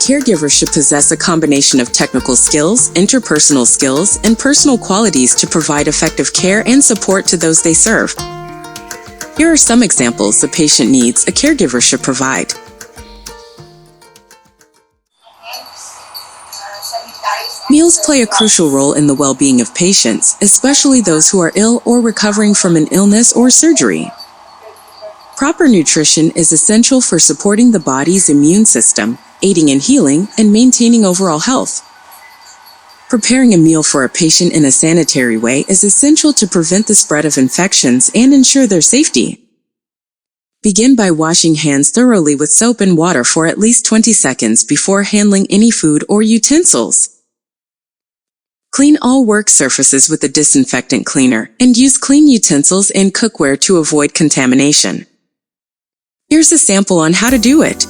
caregiver should possess a combination of technical skills, interpersonal skills, and personal qualities to provide effective care and support to those they serve. Here are some examples of patient needs a caregiver should provide. Meals play a crucial role in the well-being of patients, especially those who are ill or recovering from an illness or surgery. Proper nutrition is essential for supporting the body's immune system, aiding in healing, and maintaining overall health. Preparing a meal for a patient in a sanitary way is essential to prevent the spread of infections and ensure their safety. Begin by washing hands thoroughly with soap and water for at least 20 seconds before handling any food or utensils. Clean all work surfaces with a disinfectant cleaner, and use clean utensils and cookware to avoid contamination. Here's a sample on how to do it.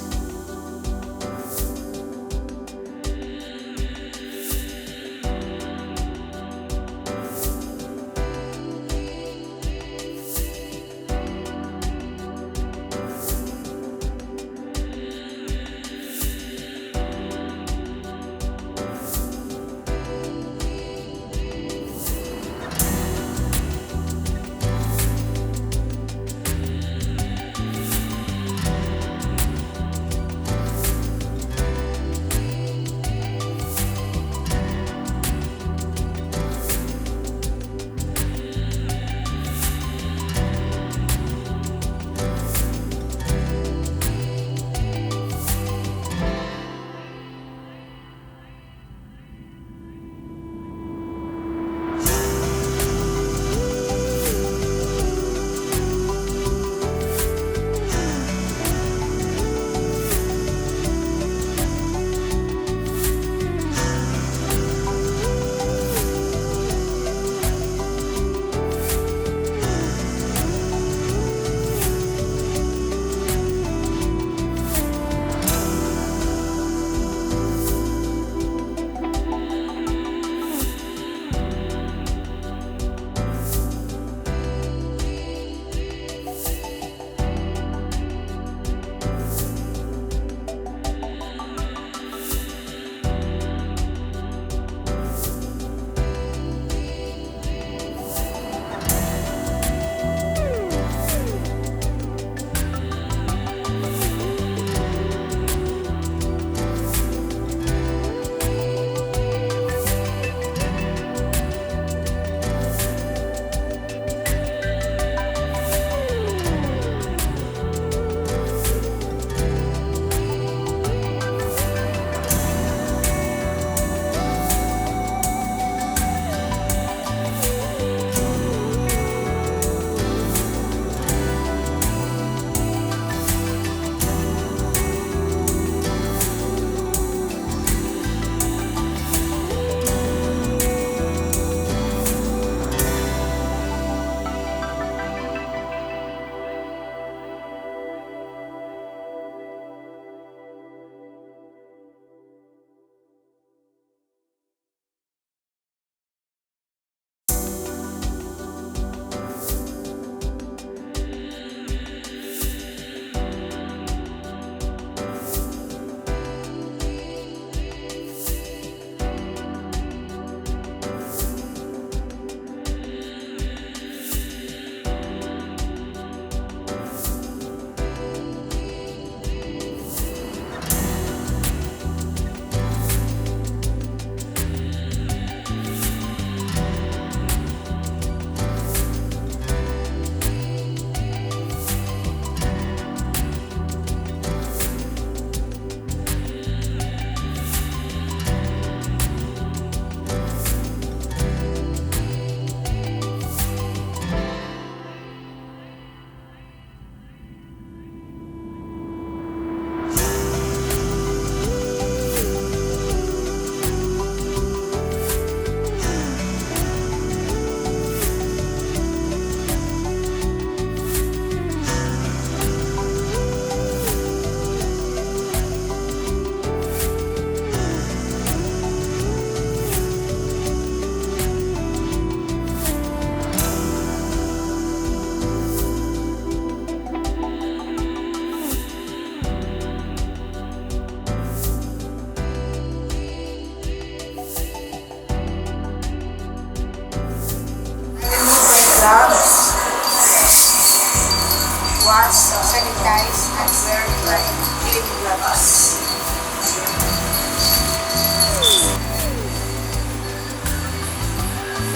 wash, sanitize, and wear dry cleaning gloves.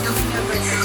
Don't remember to